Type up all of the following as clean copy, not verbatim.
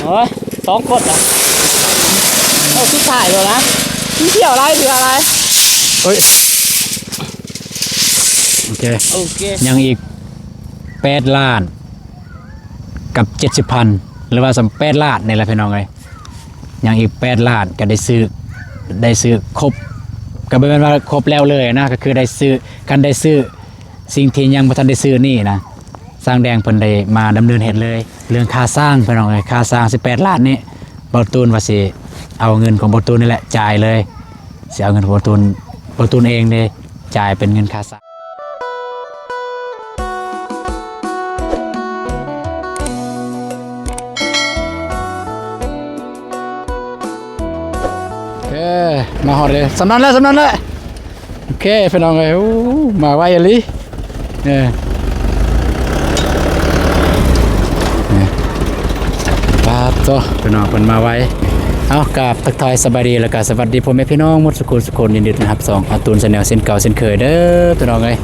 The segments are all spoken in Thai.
โอ้ย2 คนอ่ะเอาสุดท้ายเลยนะที่เที่ยวอะไรหรืออะไรเฮ้ยโอเคยังอีก8 ล้านกับ70,000หรือว่า8 ล้านนี่แหละพี่น้องเลยยังอีก8 ล้านก็ได้ซื้อครบก็ไม่เป็นว่าครบแล้วเลยนะก็คือได้ซื้อกันได้ซื้อสิ่งที่ยังบ่ทันได้ซื้อนี่นะสร้างแดงเพิ่นได้มาดำเนินเหตุเลยเรื่องค่าสร้างพี่น้องเลยค่าสร้าง18 ล้านนี่บ่ตูนว่าสิเอาเงินของบ่ตูนนี่แหละจ่ายเลยสิเอาเงินของบ่ตูนเองเลยจ่ายเป็นเงินค่าสร้างมาหอดเลยสำนันเลยโอเคพี่น้องเลยมาไวอะไรเนี่ยปาโตพี่น้องเป็นมาไวเอากราบทักทายสบายดีแล้วก็สวัสดีพ่อแม่พี่น้องหมดสุขยินดีนะครับอาตูนชาแนลเส้นเก่าเส้นเคยเด้อพี่น้องเลย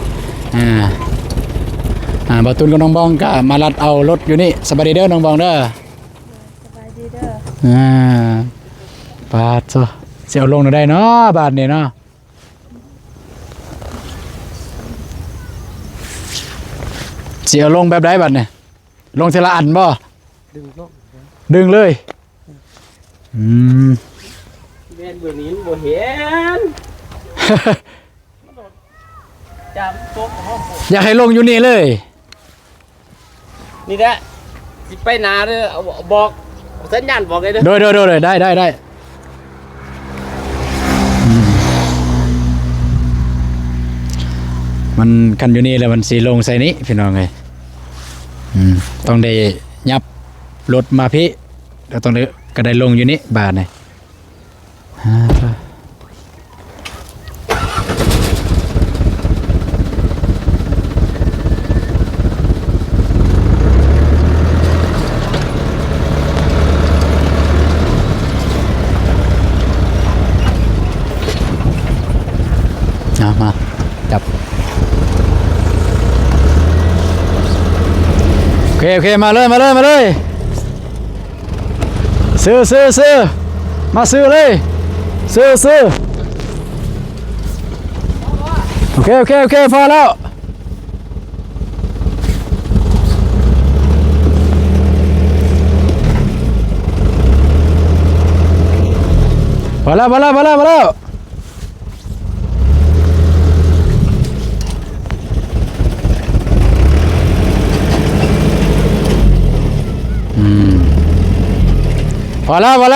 บาตูนกับน้องบองก็มาลัดเอารถอยู่นี่สบายดีเด้อน้องบองเด้อสบายดีเด้อปาโตเสียวลงได้เนาะบาทนี่เนาะเสียวลงแบบไรบาทเนี่ยลงทีละอันบ่ดึงเลยเล่นเบอร์นี้บ่เห็นจำโต๊ะห้องอยากให้ลงอยู่นี่เลยนี่แหละสิไปนาเด้อบอกสัญญาณบอกเลยเด้อโดยได้มันกันอยู่นี่แล้วมันสีลงใส่นี้พี่น้องเลยต้องได้ยับรถมาพี่แล้วต้องได้ก็ได้ลงอยู่นี่บาทเนี่ยมาจับโอเคมาเลยซื้อมาซื้อเลยซื้อโอเคพอแล้วพอแล้วพอแล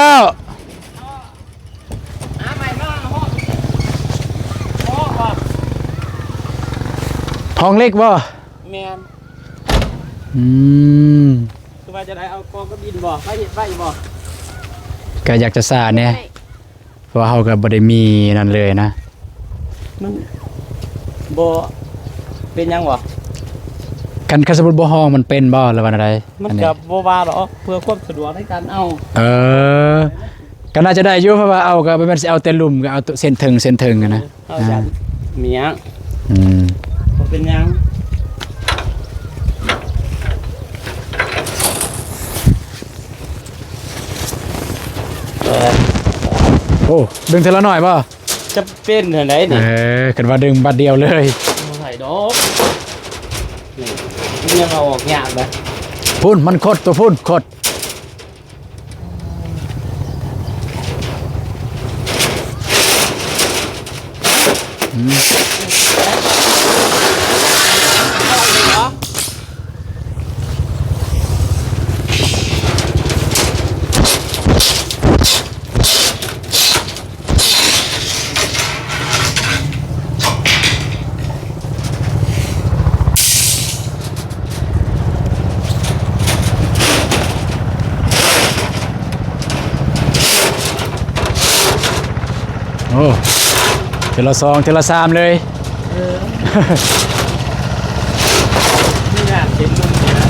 ้วห้องเล็กบ่แมนคือว่าจะได้เอากองก็บินบ่ไปบ่ก็อยากจะสาเนี่ยเพราะว่าเขาก็บ่ได้มีนั่นเลยนะมันบ่เป็นยังบ่คันสมมุติบ่ห้องมันเป็นบ่หรือว่าอะไรมันก็บ่ว่าหรอกเพื่อความสะดวกในการเอาก็น่าจะได้อยู่เพราะว่าเอาก็บ่แม่นสิเอาแต่ลุ่มก็เอาเส้นถึงนะเอาจังเมียบ่เป็นยังโอ้ดึงทีละหน่อยป่ะจะเป็นเท่าไหร่นี่กันว่าดึงบัดเดียวเลยบ่ใส่ดอกนี่ยังเอาออกยากเลยพุ่นมันคดตัวพุ่นคดโอ้ทีละ2ทีละ3เลยนี่งานเป็นมุมเนี่ยนะ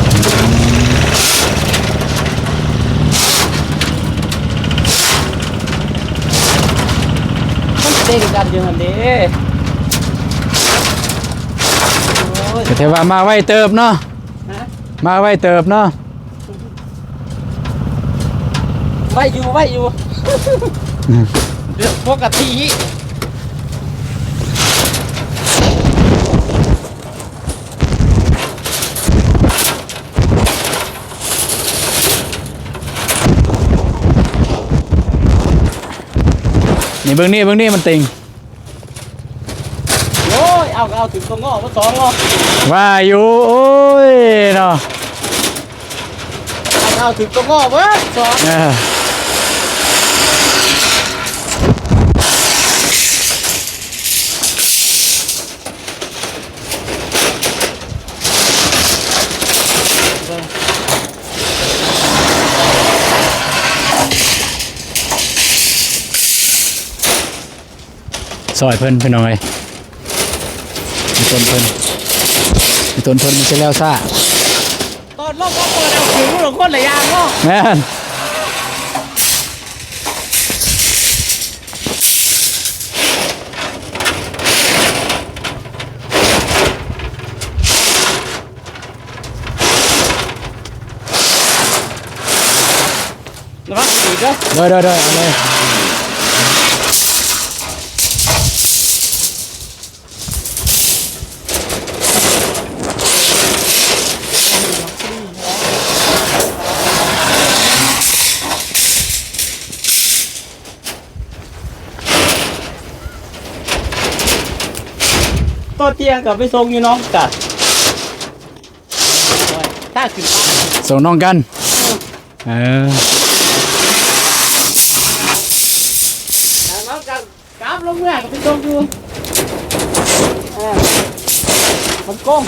มันเด้งกันอยู่หั่นเด้แต่ว่ามาไว้เติบเนาะมาไว้เติบเนาะ ไว้อยู่เรื่องปกติ นี่เบิ่งนี่มันติง โอ้ยเอาถึงตรงงอมาสองงอ ว่าอยู่โอ้ยเนาะ เอาถึงตรงงอเว้ยสอง เออซอยเพิ่นพี่น้องเอ้ยมีต้นเพิ่นมันจะแล้วซ่า ตอนลงก็เปิดเอาถึงหลงคนหลายอย่างเนาะ แม่น นะครับอีกก็ เด้อเอาเลยตัวเตียงกับไปส่งอยู่น้องกัดถ้าขึ้น ส่งน้องกันเออ น้องกัดกราบลงเมื่อกับไปส่งอยู่มันก้ม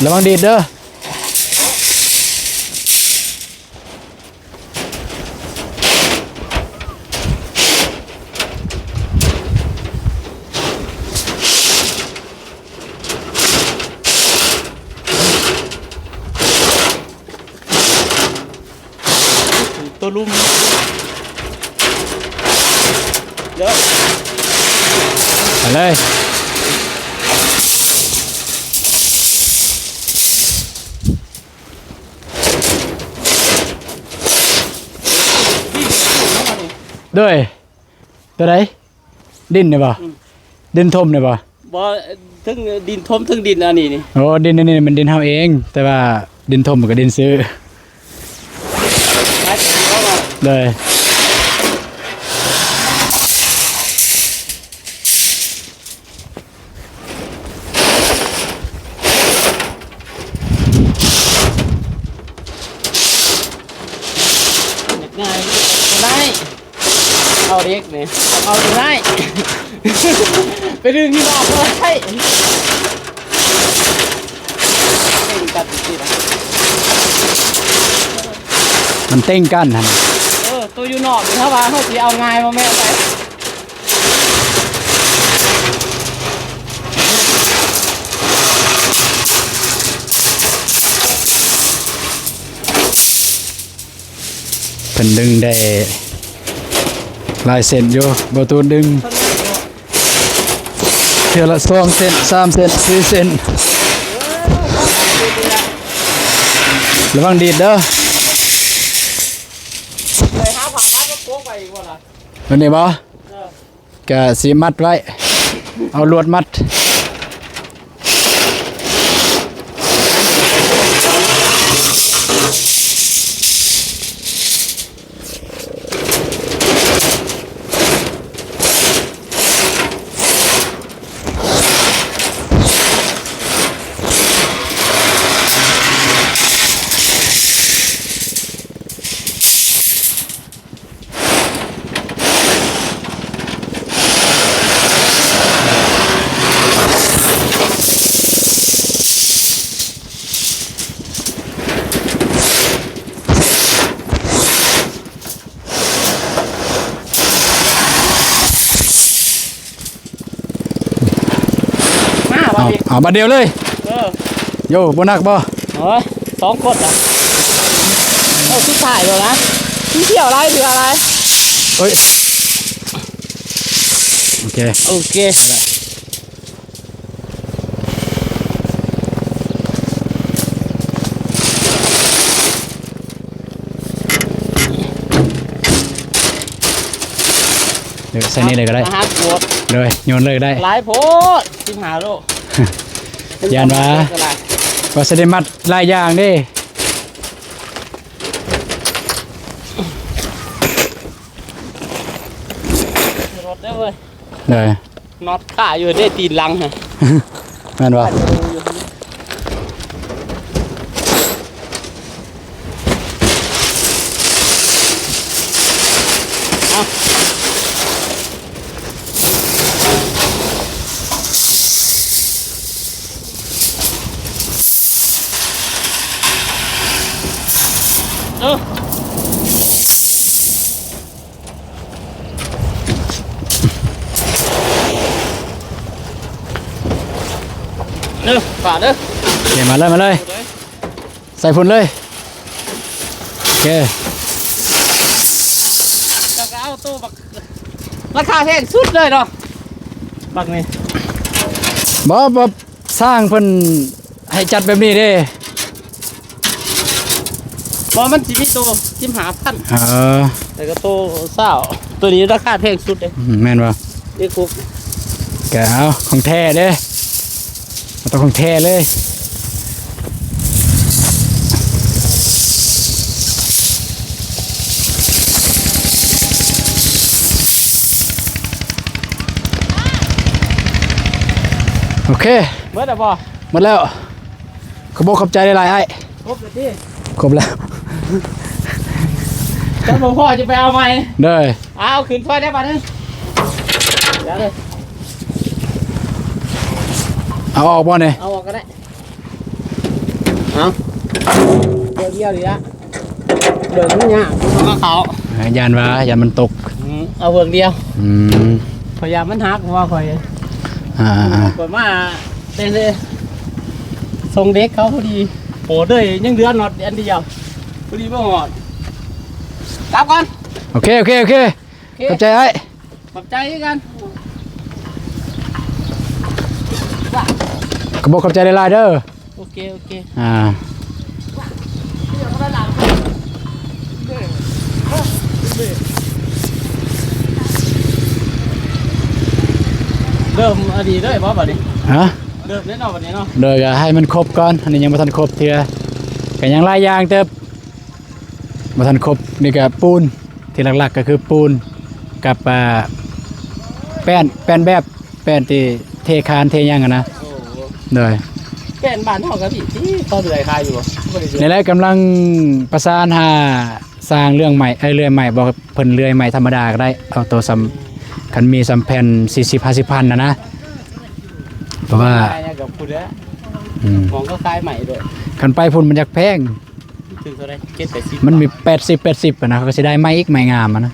ระวังดีดเด้อตัวลุ่มเดี๋ยว ไปเลยด้วยตัวไหนดินเนี่ยป่ะดินทมเนี่ยป่ะ บ่ถึงดินทมถึงดินอันนี้นี่ โอ้ดินนี่มันดินเฮาเอง แต่ว่าดินทมมันก็ดินซื้อ ไปเอามา เลย ง่ายได้เอาเด็กเนี่ยเอาได้ ไปดึงที่บอกเลยให้กัดติดนะ มันเต้งกันหั่น ตัวอยู่นอกถ้าว่าเขาสิเอาง่ายมาแม่ไป เพิ่นดึงได้หลายเส้นอยู่บ่ตูนดึงเทื่อละ2เส้น3เส้น4เส้นระวังดีดเด้อ เลยหาผักมาก็โค้งไปอีกว่าล่ะ วันนี้บ่ก็สิมัดไว้ เอาลวดมัด เอาบัดเดียวเลย โย่บ่นักบ่ โอ้ย2 คนอ่ะเอาสุดท้ายแล้วนะที่เที่ยวอะไรหรืออะไร เอ้ย โอเค โอเค เดี๋ยวใส่นี่เลยก็ได้ อาหารโปรด เลยโยนเลยได้ หลายโพด15โล ยานวะก็จะได้มัดหลายอย่างเดิ รถได้เว้ย เลย น็อตขาอยู่ได้ตีนลังฮะ แม่นบ่ เออเด้อฝาเด้อ เดี๋ยวมาเลยใส่ฝุ่นเลยโอเค จะเอาตู้บักราคาแพงสุดเลยเนาะบักนี่ บ่สร้างเพิ่นให้จัดแบบนี้เด้ บอมันสิมีตัว15,000 เออ แต่ก็ตัวเศร้าตัวนี้ราคาแพงสุดเลย แม่นบ่ เด็กคุก แกเอาของแท้เด้มันต้องของแท้เลยโอเค เมื่อแต่บอ หมดแล้วขอบใจหลายๆไอ้ ครบเลยที่ ครบแล้ว จะบอกพ่อจะไปเอาไหม เด้อ เอาขึ้นไฟได้ป่ะนึงเดี๋ยวเลย เอาออกบ่เนี่ย เอาออกก็ได้เอาเดียวดีละเดินไม่ยากเอาเขา ยันมันตก เอาเบื้องเดียว อืม พยายามมันหักเพราะว่าคอย อ่า กดมาเต้นเลยทรงเด็กเขาพอดีโอ้ด้วยยังเดือนน็อตอันเดียวพอดีไม่หอดกลับก่อน โอเค โอเค ขอบใจไอ้ ขอบใจกัน ขอบใจหลายๆเด้อ โอเค อ่า เริ่มอดีด้วยบอสบัดนี้ ฮะ เริ่มแน่นอนบัดนี้เนาะ เด้อก็ให้มันครบก่อนอันนี้ยังบ่ทันครบเทื่อก็ยังหลายอย่างเติบบ่ทันครบนี่ก็ปูนที่หลักๆก็คือปูนกับแป้นแบบแป้นที่เทคานเทหยังอะนะ โอ้โห เด้อ เป็นบ้านเท่ากับพี่ที่ต่อเดือยคายอยู่บ่ได้เดื ใน อย แรกกำลังประสานหาสร้างเรื่องใหม่เรื่อยใหม่บอกเพิ่นเรื่อยใหม่ธรรมดาก็ได้เอาตัวคันมีซ้ำแผ่น40-50พันนะเพราะว่า คายเนี่ยกับพูดแล้ว อืม มองก็คายใหม่ด้วย คันไปพุ่นมันอยากแพง ถึงเท่าไร70-80 มันมี80อะนะเขาก็สิได้ไม้อีกไม้งามอะนะ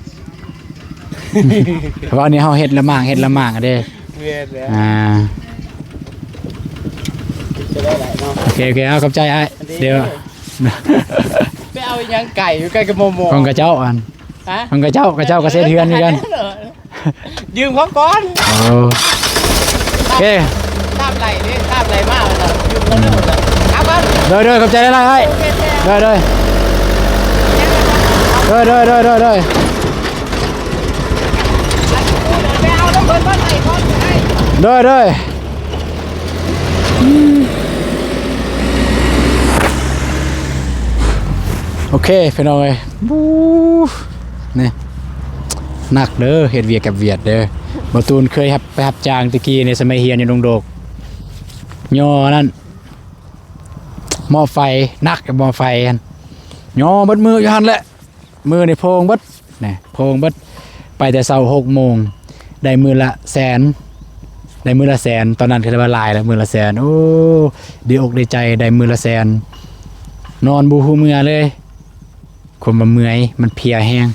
เพราะว่าอันนี้เฮาเฮ็ดละหมางอะเด้ เวียนแล้ว จะได้หลายเนาะ โอเคเอาขอบใจอ้ายเดี๋ยว ไปเอาอีหยังไก่อยู่ใกล้กับโมโม ของกระเจ้าอัน ฮะ ของกระเจ้าก็เซ็เทือนนี่กัน ยืมเขาก่อน โอเค ตามไหลนี่ตามไหลมากเลยยืมเขาเรื่องหมดเลยครับครับ เด้อขอบใจหลายๆอ้าย โอเคแท้ เด้อเด้อไปเอาน้ำเพิ่นมาใส่ก่อนให้ เด้อโอเคพี่น้องเอ้ยบู๊นี่หนักเด้อเฮ็ดเวียกกับเวียดเด้อบ่ตูนเคยไปรับจ้างตะกี้ในสมัยเรียนอยู่ดงโดกย่อนั่นหม้อไฟหนักกับหม้อไฟอันย่อเบิดมืออยู่หั่นแหละมือนี่โพงเบิดนี่โพงเบิดไปแต่เช้า6 โมงได้มือละแสนได้มือละแสนตอนนั้นคือว่าหลายแล้วมือละแสนโอ้ดีอกดีใจได้มือละแสนนอนบูฮูเมือเลยคนมาเมื่อยมันเพลียแห้ง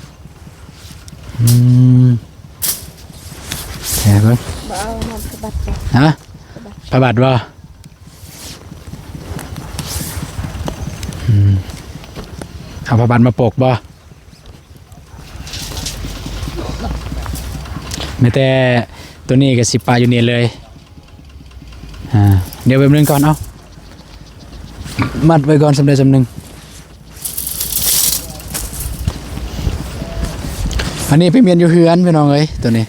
เห็นไหม บ่เอาน้ำสะบัดจ้ะ ฮะพระบาทบ่เอาพระบาทมาปกบ่ไม่แต่ตัวนี้กับสิปลาอยู่นี่เลยเดี๋ยวไปนึงก่อนเอามัดไว้ก่อนสำเร็จสำนึงอันนี้ไปเมียนอยู่เฮือนพี่น้องเอ้ยตัวนี้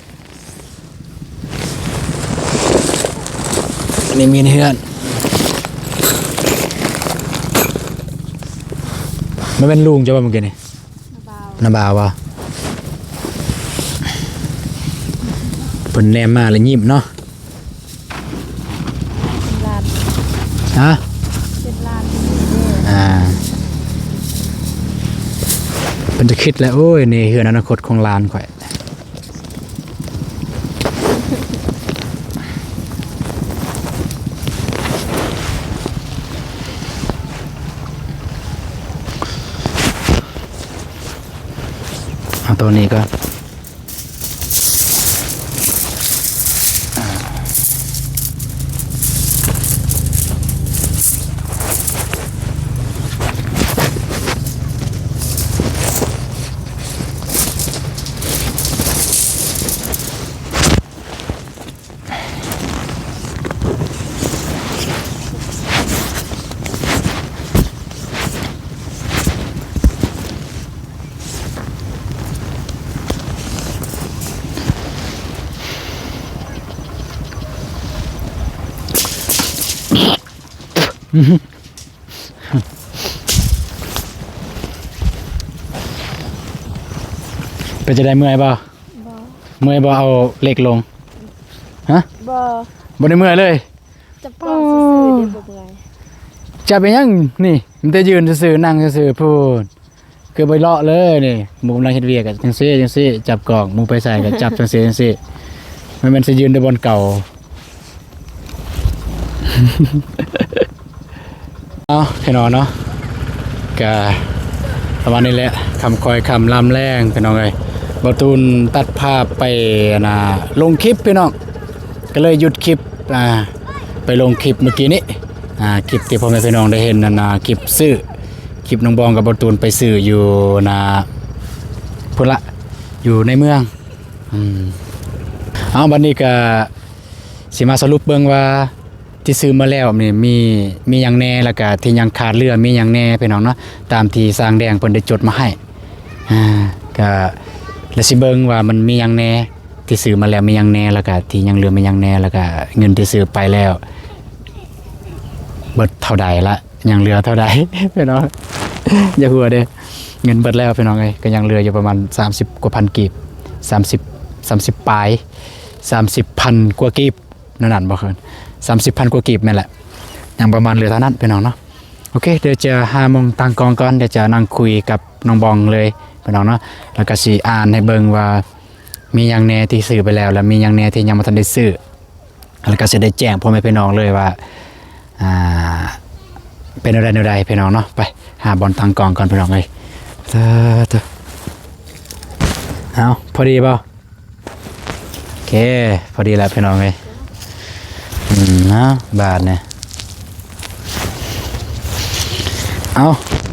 นนี้มีเฮือนมันเป็นลุงจะว่าเมื่อกี้นี่นาบาววะเพิ่นแนมมาแล้วยิ้มเนาะ ลาน ฮะ เป็นลาน เพิ่นจะคิดแล้วโอ้ยนี่คืออนาคตของหลานข่อยเอาตัวนี้ก็เป็นจะได้เมื่อยบ่ บ่ เมื่อยบ่เอาเหล็กลงฮะ บ่ บ่ได้เมื่อยเลย จะปลอกซื่อๆเดี๋ยวบ่เมื่อย จะเป็นยังนี่มันจะยืนซื่อๆนั่งซื่อๆพูดคือไปเลาะเลยนี่หมูกำลังเฮ็ดเวียกกันจังซี่จับกล่องหมูไปใส่ก็จับจังซี่มันสิยืนในบนเก่า เอาพี่น้องเนาะก็ประมาณนี้แหละคำคอยคำลำแรงพี่น้องเอ้ยบ่ตูนตัดภาพไปลงคลิปพี่น้องก็เลยหยุดคลิปไปลงคลิปเมื่อกี้นี้คลิปที่พ่อแม่พี่น้องได้เห็นคลิปซื้อคลิปน้องบองกับบ่ตูนไปซื้ออยู่พุ่นละอยู่ในเมืองเอาบัดนี้ก็สิมาสรุปเบิ่งว่าที่ซื้อมาแล้วนี่มีหยังแน่แล้วก็ที่ยังขาดเหลือมีหยังแน่พี่น้องเนาะตามที่สร้างแดงเพิ่นได้จดมาให้ก็แล้วสิเบิ่งว่ามันมีหยังแน่ที่ซื้อมาแล้วมีหยังแน่แล้วก็ที่ยังเหลือมีหยังแน่แล้วก็เงินที่ซื้อไปแล้วเบิดเท่าใดละยังเหลือเท่าใด พี่น้อง อย่าหัวเด้เงินเบิดแล้วพี่น้องเอ้ยก็ยังเหลืออยู่ประมาณ30กว่าพันกีบ30ปลาย30,000กว่ากีบนั่นบ่คืน30,000กว่ากีบแม่นแหละยังประมาณเหลือเท่านั้นพี่น้องเนาะโอเคเดี๋ยวจะ5โมงตั้งกองก่อนเดี๋ยวจะนั่งคุยกับน้องบองเลยพี่น้องเนาะแล้วก็สิอ่านให้เบิ่งว่ามีหยังแน่ที่ซื้อไปแล้วมีหยังแน่ที่ยังบ่ทันได้ซื้อแล้วก็สิได้แจ้งพ่อแม่พี่น้องเลยว่าเป็นอะไรพี่น้องเนาะไปหาบอลตั้งกองก่อนพี่น้องเอ้ยเอาพอดีป่ะโอเคพอดีแล้วพี่น้องเอ้ยนะบาทเนี่ยเอา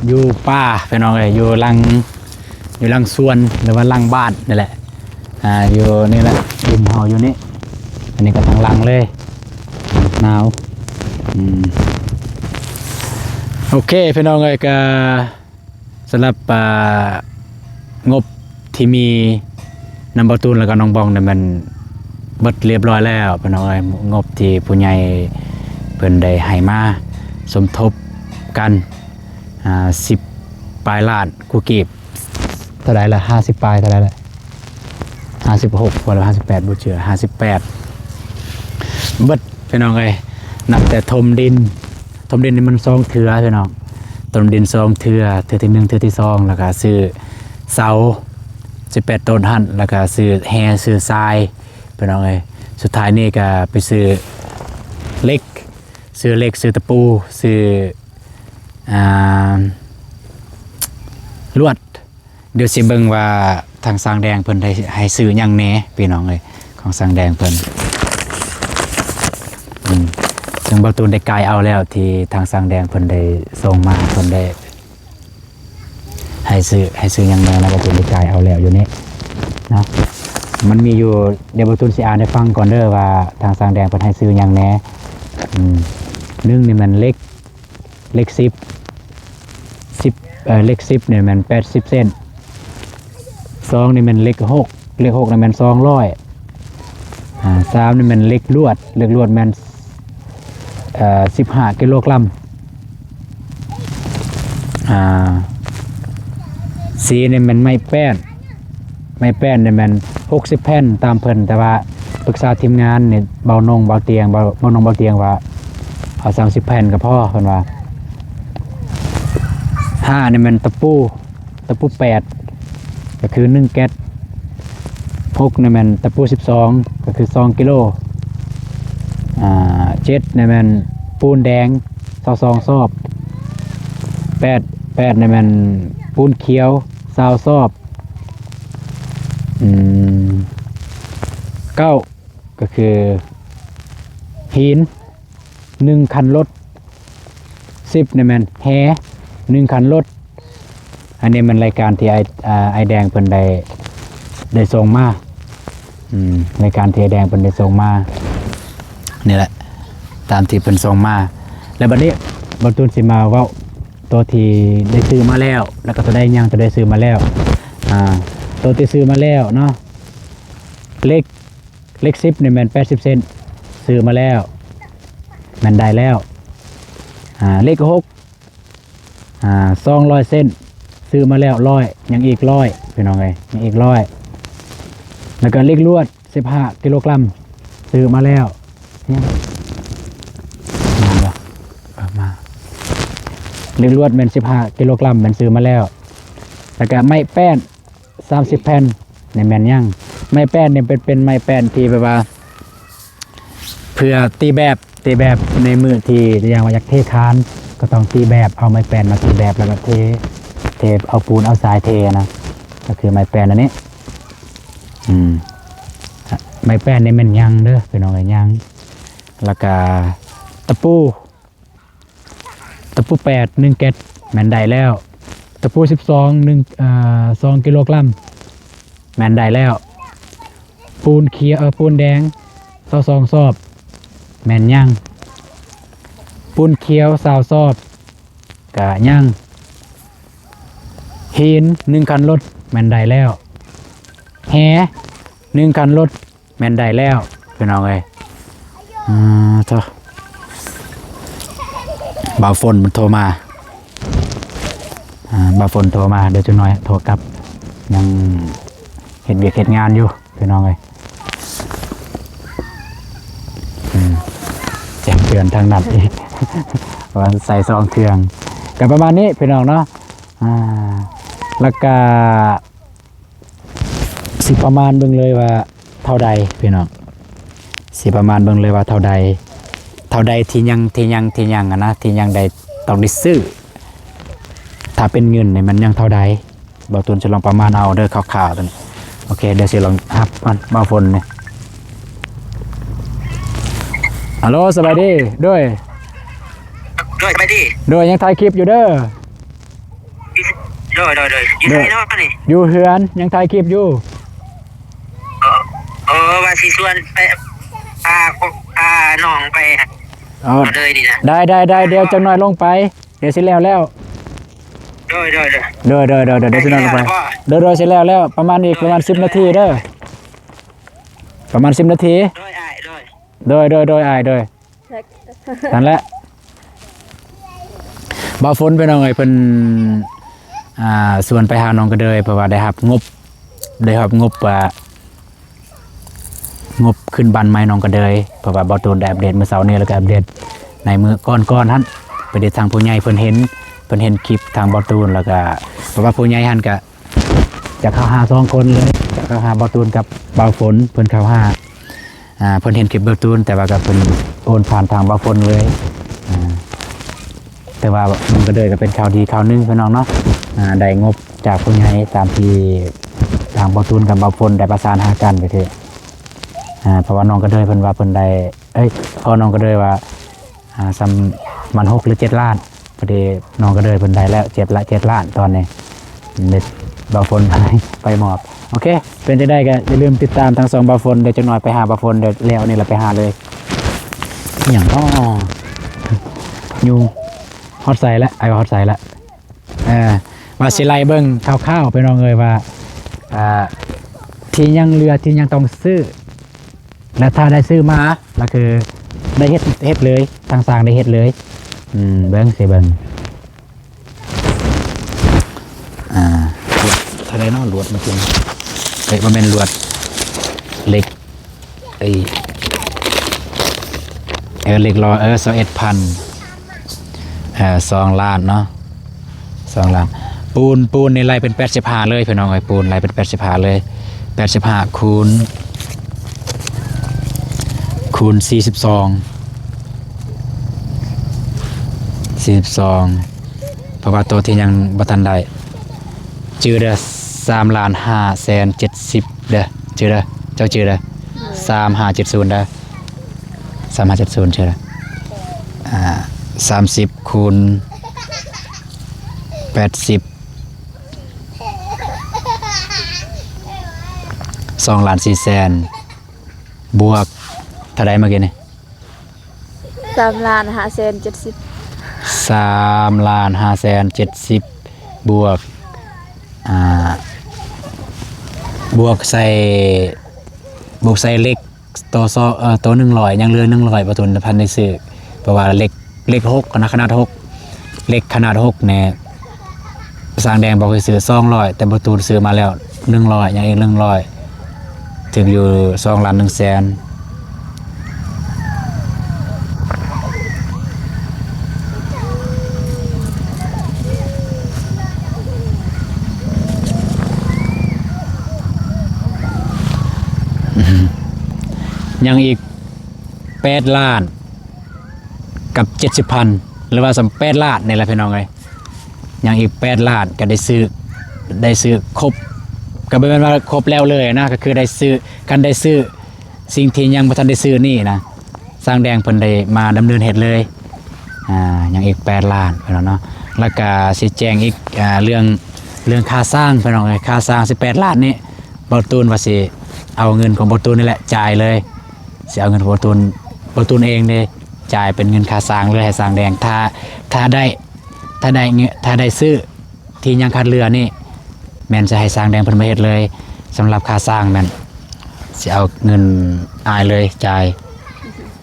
อยู่ป่าพี่น้องเอ้ยอยู่ลังสวนหรือว่าลังบ้านนี่แหละอยู่นี่แหละดินเฮาอยู่นี่อันนี้ก็ทางลังเลยหนาวโอเคพี่น้องเอ้ยก็สำหรับงบที่มีนำประตูแล้วก็น้องบองเนี่ยมันเบิดเรียบร้อยแล้วพี่น้องเอ้ยงบที่ผู้ใหญ่เพิ่นได้ให้มาสมทบกัน10 ปลายล้านกูกีบเท่าไหร่ละ50 ปลายเท่าไหร่ละ56วันละ58บ่เชื่อ58เบิดพี่น้องเอ้ยนับแต่ถมดินนี่มัน2เทื่อพี่น้องถมดิน2เทื่อที่1เทื่อที่2แล้วก็ซื้อเสา18ต้นหั่นแล้วก็ซื้อแฮซื้อทรายพี่น้องเอ้ยสุดท้ายนี่ก็ไปซื้อเหล็กซื้อตะปูซื้อลวดเดี๋ยวสิเบิ่งว่าทางสร้างแดงเพิ่นให้ซื้อหยังแหน่พี่น้องเอ้ยของสร้างแดงเพิ่นซึ่งบ่ตูนได้กายเอาแล้วที่ทางสร้างแดงเพิ่นได้ส่งมาเพิ่นได้ให้ซื้อหยังแหน่นะบ่ตูนได้กายเอาแล้วอยู่นี่เนาะมันมีอยู่เดี๋ยวบ่ตูนสิอ่านให้ฟังก่อนเด้อว่าทางสร้างแดงเพิ่นให้ซื้อหยังแหน่1นี่มันเล็ก10เล็ก10เนี่ยมัน80เซน2นี่มันเล็ก6นี่มัน200 3นี่มันเล็กลวดแมัน 15กิโลกรัมสีนี่มันไม่แป้นเนี่ยมัน60แผ่นตามเพิ่นแต่ว่าปรึกษาทีมงานเนี่ยเบาเตียงว่าเอา30แผ่นก็พอเพิ่นว่า5นี่มันตะปู8ก็คือ1แก๊ส6นี่มันตะปู12ก็คือ2กิโล7นี่มันปูนแดง22ซอบ8นี่มันปูนเขียว20ซอบ9ก็คือหิน1คันรถ10นี่มันแฮ1คันรถอันนี้มันรายการที่ไอแดงเพิ่นได้ส่งมารายการที่ไอแดงเพิ่นได้ส่งมานี่แหละตามที่เพิ่นส่งมาแล้วบัดนี้บรรทุนสิมาเว้าตัวที่ได้ซื้อมาแล้วแล้วก็ตัวได้ยังตัวได้ซื้อมาแล้วตัวที่ซื้อมาแล้วเนาะเล็ก10นี่แม่น80เซนซื้อมาแล้วแม่นได้แล้วเลข6200เซนซื้อมาแล้ว100ยังอีก100พี่น้องเอ้ยยังอีก100แล้วก็เลขลวด15กิโลกรัมซื้อมาแล้วมาเลขลวดแม่น15กิโลกรัมแม่นซื้อมาแล้วแล้วก็ไม้แป้น30แผ่นนี่แม่นยังไม้แป้นนี่เป็นไม้แป้นที่แบบว่าเพื่อตีแบบในมือที่อย่างว่าอยากเทคานก็ต้องตีแบบเอาไม้แป้นมาตีแบบแล้วก็เทเอาปูนเอาทรายเทนะก็คือไม้แป้นอันนี้ไม้แป้นนี่มันยังเด้อพี่น้องเอ้ยยังแล้วก็ตะปู8 1แก๊สแม่นได้แล้วตะปู2กิโลกรัมแม่นได้แล้วปูนเขียวปูนแดง22ซอบแม่นยังปูนเขียว20ซอบกะยังหิน1คันรถแม่นได้แล้วแฮ1คันรถแม่นได้แล้วพี่น้องเอ้ยเถอะบ่าวฝนมันโทรมาบ่าวฝนโทรมาเดี๋ยวจะน้อยโทรกลับยังเห็นเวียกเห็นงานอยู่พี่น้องเอ้ยแจ้งเตือนทางนั้นอีก ว่าใส่ซองเครื่องกับประมาณนี้พี่น้องเนาะแล้วก็สิประมาณเบิ่งเลยว่าเท่าใดพี่น้องสิประมาณเบิ่งเลยว่าเท่าใดที่ยังอะนะที่ยังได้ต้องได้ซื้อถ้าเป็นเงินเนี่ยมันยังเท่าใดบ่ตุนจะลองประมาณเอาเด้อข่าวๆตัวนี้โอเคเดี๋ยวสิลองอัพมันมาฝนเนี่ยฮัลโหลสบายดีด้วยไปดิด้วยยังถ่ายคลิปอยู่เด้อด้วยอยู่ที่นอกนี่อยู่เฮือนยังถ่ายคลิปอยู่ว่าสิส่วนไปพาน้องไปเลยดีนะได้เดี๋ยวจังหน่อยลงไปเดี๋ยวสิแล้วด้วยเดี๋ยวสิน้อยลงไปเดี๋ยวสิแล้วประมาณ10นาทีเด้อประมาณ10นาทีด้วยอ้ายด้วยนั่นแหละบ่าวฝนไปน้องเอ้ยเพิ่นส่วนไปหาน้องก็เลยเพราะว่าได้รับงบงบขึ้นบ้านใหม่น้องก็เลยเพราะว่าบ่าวตูนได้อัปเดตเมื่อเช้านี้แล้วก็อัปเดตในมื้อก่อนๆหั่นไปเดทางผู้ใหญ่เพิ่นเห็นคลิปทางบ่าวตูนแล้วก็เพราะว่าผู้ใหญ่หั่นก็จะเข้าหา2คนเลยจะเข้าหาบ่าวตูนกับบ่าวฝนเพิ่นเข้าหาเพิ่นเห็นคลิปบ่าวตูนแต่ว่าก็เพิ่นโอนผ่านทางบ่าวฝนเลยแต่ว่ามันก็เลยก็เป็นข่าวดีข่าวนึงพี่น้องเนาะได้งบจากผู้ใหญ่ตามที่ทางบ่าวตูนกับบ่าวฝนได้ประสานหากันไปเถอะเพราะว่าน้องก็เลยเพิ่นว่าเพิ่นได้พอน้องก็เลยว่าซ้ำมัน6 หรือ 7 ล้านพอดีน้องก็เลยเพิ่นได้แล้ว7 ล้านตอนนี้เด็ดบ่าวฝนไปมอบโอเคเป็นจะได้ก็อย่าลืมติดตามทาง2บ่าวฝนเดี๋ยวจักหน่อยไปหาบ่าวฝนเดี๋ยวแล้วนี่เราไปหาเลยอย่างน้อยุงฮอตใส่แล้วไอ้ฮอตใส่แล้วว่าสิไล่เบิ่งคร่าวๆไปน้องเอ้ยว่าที่ยังเหลือที่ยังต้องซื้อและถ้าได้ซื้อมาแล้วคือ ได้เฮ็ดเลยทางสร้างได้เฮ็ดเลยเบิ่งสิเบิ่งถ้าได้เนาะลวดมากินเฮ้ยบ่แม่นลวดเหล็กเหล็กรอ21,000 2 ล้านเนาะ2 ล้านปูนในไร่เป็น85เลยพี่น้องไอ้ปูนไร่เป็น85เลย85คูณ42เพราะว่าตัวที่ยังบ่ทันได้จื้อเด้อ3,570,000เด้อจื้อเด้อเจ้าจื้อเด้อ3570เด้อ3570ใช่เด้อ30คูณ80 2,400,000บวกเท่าใดเมื่อกี้นี่3,570,000 3,570,000บวกบวกใส่เล็กตัว100ยังเหลือ100ประตูพันในซื้อเพราะว่าเล็ก6ขนาด6เล็กขนาด6เนี่ยสร้างแดงบอกให้ซื้อ200แต่ประตูซื้อมาแล้ว100ยังอีก100ถึงอยู่2,100,000ยังอีก8 ล้านกับ70,000หรือว่า8 ล้านนี่แหละพี่น้องเอ้ยยังอีก8 ล้านก็ได้ซื้อครบก็ไม่เป็นว่าครบแล้วเลยนะก็คือได้ซื้อกันได้ซื้อสิ่งที่ยังบ่ทันได้ซื้อนี่นะสร้างแดงเพิ่นได้มาดำเนินเฮ็ดเลยยังอีก8 ล้านพี่น้องเนาะแล้วก็สิแจ้งอีกเรื่องค่าสร้างพี่น้องเอ้ยค่าสร้าง18 ล้านนี่บ่ตูนว่าสิเอาเงินของบ่ตูนนี่แหละจ่ายเลยสิเอาเงินของบ่ตูนเองเด้จ่ายเป็นเงินค่าสร้างเลยให้สร้างแดงถ้าได้ซื้อที่ยังขาดเหลือนี่แม่นจะให้สร้างแดงเพิ่นมาเฮ็ดเลยสำหรับค่าสร้างแม่นสิเอาเงินอายเลยจ่าย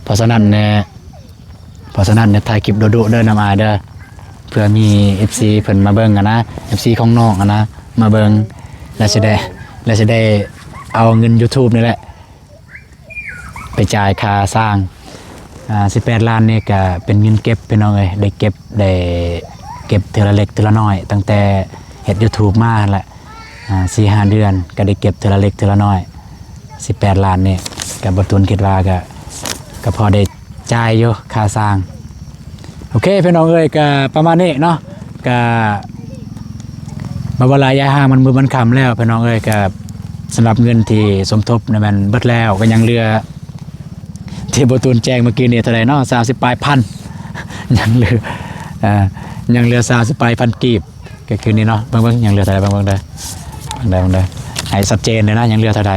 เพราะฉะนั้นเนี่ยถ่ายคลิปโดดๆเด้อนำอายเด้อเพื่อมี FC เพิ่นมาเบิ่งนะ FC ของน้องนะมาเบิ่งแล้วสิได้เอาเงิน YouTube นี่แหละไปจ่ายค่าสร้าง18 ล้านนี่ก็เป็นเงินเก็บพี่น้องเอ้ยได้เก็บเทื่อละเล็กเทื่อละน้อยตั้งแต่เฮ็ด YouTube มาแหละ4-5 เดือนก็ได้เก็บเทื่อละเล็กเทื่อละน้อย18 ล้านนี่ก็บ่ตูนคิดว่าก็พอได้จ่ายอยู่ค่าสร้างโอเคพี่น้องเอ้ยก็ประมาณนี้เนาะก็บ่ว่าระยะห่างมันมือมันค่ำแล้วพี่น้องเอ้ยก็สำหรับเงินที่สมทบเนี่ยมันเบิดแล้วก็ยังเหลือที่บ่ตูนแจ้งเมื่อกี้นี่เท่าไหร่เนาะ30 ปลายพันยังเหลือ30 ปลายพันกีบก็คือนี่เนาะเบิ่งยังเหลือเท่าไหร่เบิ่งเด้อให้ชัดเจนเลยนะยังเหลือเท่าไหร่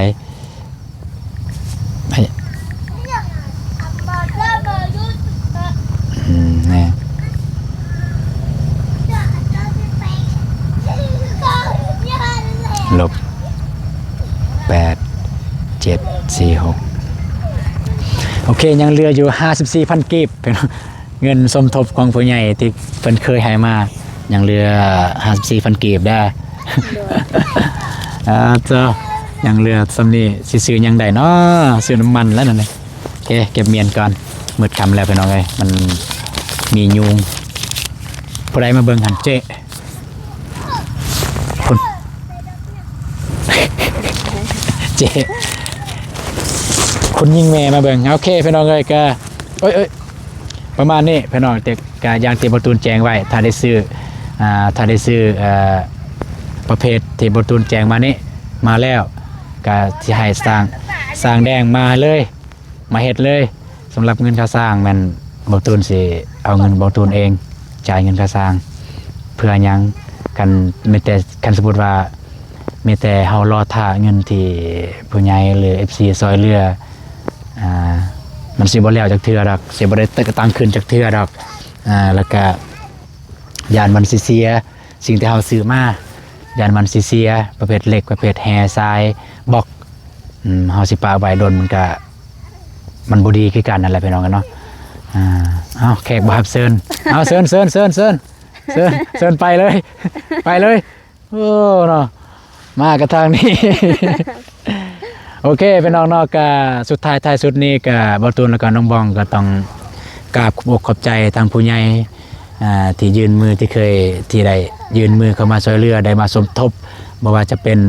นี่ลบ8 7 4 6โอเคยังเหลืออยู่54,000กีบเป็นเงินสมทบของผู้ใหญ่ที่เพิ่นเคยให้มายังเหลือ54,000กีบได้เจ้ายังเหลือสำนี้สิซื้อยังได้เนาะซื้อน้ำมันแล้วนั่นนี่โอเคเก็บเมียนก่อนมืดค่ำแล้วพี่น้องเอ้ยมันมียุงผู้ใดมาเบิ่งหันเจ๊คุณเจ๊คุณยิงแม่มาเบิ่งโอเคพี่น้องเอ้ยก็เอ้ยประมาณนี้พี่น้องแต่ก็อย่างที่บ่ตูนแจ้งไว้ถ้าได้ซื้อประเภทที่บ่ตูนแจ้งมานี้มาแล้วก็สิให้สร้างแดงมาเลยมาเฮ็ดเลยสำหรับเงินค่าสร้างมันบ่ตูนสิเอาเงินบ่ตูนเองจ่ายเงินค่าสร้างเพื่อหยังกันมีแต่คันสมมุติว่ามีแต่เฮารอท่าเงินที่ผู้ใหญ่หรือ FC ซอยเรือมันสิบ่แล้วจักเทื่อดอกสิบ่ได้ตั้งขึ้นจักเทื่อดอกแล้วก็ยานมันสิเสียสิ่งที่เฮาซื้อมายานมันสิเสียประเภทเหล็กประเภทแฮทรายบล็อกเฮาสิปาไว้ดนมันก็ มันบ่ดีคือกันนั่นแหละพี่น้องกันเนาะเอาแขกบ่ครับเชิญเอาเชิญไปเลยไปเลยโอ้เนาะมากระทางนี้ โอเคพี่น้องเนาะก็สุดท้ายท้ายสุดนี้ก็บ่ตูนแล้วก็น้องบองก็ต้องกราบอกขอบใจทางผู้ใหญ่ที่ยืนมือที่เคยที่ได้ยืนมือเข้ามาช่วยเหลือได้มาสมทบบ่ว่าจะเป็น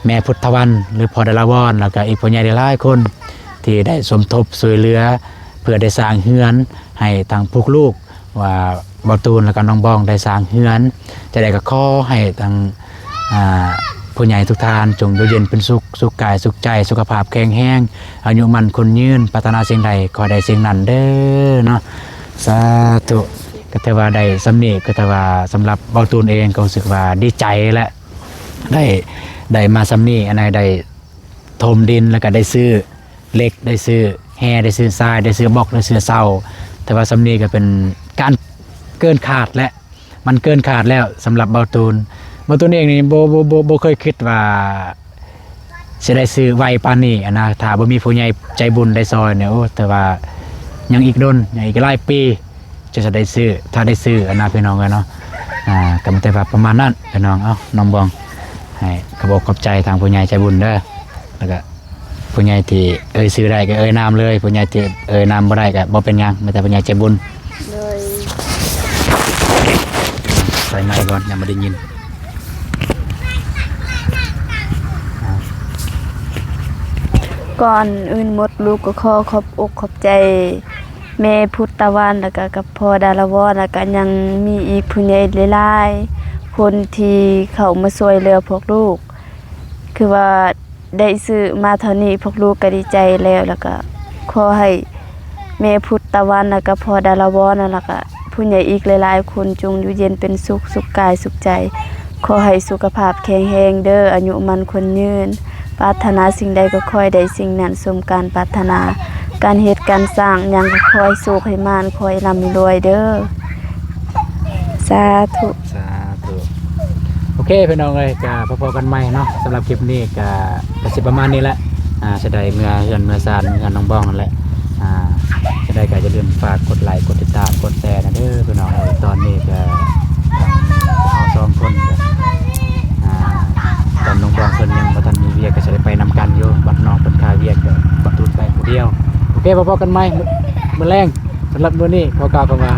แม่พุทธวันหรือพ่อดาราวรแล้วก็อีกผู้ใหญ่หลายคนที่ได้สมทบช่วยเหลือเพื่อได้สร้างเฮือนให้ทางพวกลูกว่าบ่ตูนแล้วก็น้องบองได้สร้างเฮือนจะได้ก็ขอให้ทางผู้ใหญ่ทุกท่านจงอยู่เย็นเป็นสุขสุขกายสุขใจสุขภาพแข็งแรงอายุมันคนยืนปรารถนาสิ่งใดขอได้สิ่งนั้นเด้อเนาะสาธุก็ถือว่าได้สำเนียกก็ถือว่าสำหรับเบาตูนเองก็รู้สึกว่าดีใจและได้มาสำเนียกอันไหนได้ถมดินแล้วก็ได้ซื้อเหล็กได้ซื้อแฮได้ซื้อทรายได้ซื้อบล็อกได้ซื้อเสาแต่ว่าสำเนียกก็เป็นการเกินขาดและมันเกินขาดแล้วสำหรับเบาตูนเองนี่โบเคยคิดว่าจะได้ซื้อไวปานนี้นะถ้าบ่มีผู้ใหญ่ใจบุญได้ซอยเนี่ยโอ้แต่ว่ายังอีกยังอีกหลายปีจะได้ซื้อถ้าได้ซื้อนะพี่น้องกันเนาะก็แต่ว่าประมาณนั้นพี่น้องน้องบองให้ขอบขอบใจทางผู้ใหญ่ใจบุญเด้อแล้วก็ผู้ใหญ่ที่ซื้อได้ก็นามเลยผู้ใหญ่ที่นามบ่ได้ก็บ่เป็นหยังมีแต่ผู้ใหญ่ใจบุญโดยใส่ไมค์ก่อนยังไม่ได้ยินก่อนอื่นหมดลูกก็ขอขอบอกขอบใจแม่พุทธวันแล้วก็กับพ่อดาราวรแล้วก็ยังมีอีกผู้ใหญ่หลายๆคนที่เข้ามาช่วยเหลือพวกลูกคือว่าได้ซื้อมาเท่านี้พวกลูกก็ดีใจแล้วก็ขอให้แม่พุทธวันแล้วก็พ่อดาราวรแล้วก็ผู้ใหญ่อีกหลายๆคนจงอยู่เย็นเป็นสุขสุขกายสุขใจขอให้สุขภาพแข็งแรงเด้ออายุมันคนยืนปรารถนาสิ่งใดก็ค่อยได้สิ่งนั้นสมการปรารถนาการเหตุการสร้างยังก็ค่อยสุขให้มานค่อยร่ำรวยเด้อสาธุโอเคพี่น้องเลยก็พอๆกันใหม่เนาะสำหรับคลิปนี้ก็สิประมาณนี้แหละจะได้เมื่อซานเมื่อน้องบ้องนั่นแหละจะได้ก็จะลืมฝากกดไลค์กดติดตามกดแชร์นะเด้อพี่น้องตอนนี้ก็เอา2 คนตอนน้องบองเพิ่นยังบ่ทันมีเวียกก็จะได้ไปนำกันอยู่บัดน้องเพิ่นคาเวียกก็บ่ตูนไปผู้เดียวโอเคพอๆกันใหม่มื้อแรงสำหรับมื้อนี้ขอกล่าวคำว่า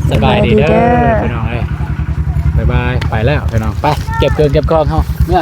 สบายดีเด้อพี่น้องเอ้ยบ๊ายบายไปแล้วพี่น้องไปเก็บเครื่องเก็บของเฮาเมื่อ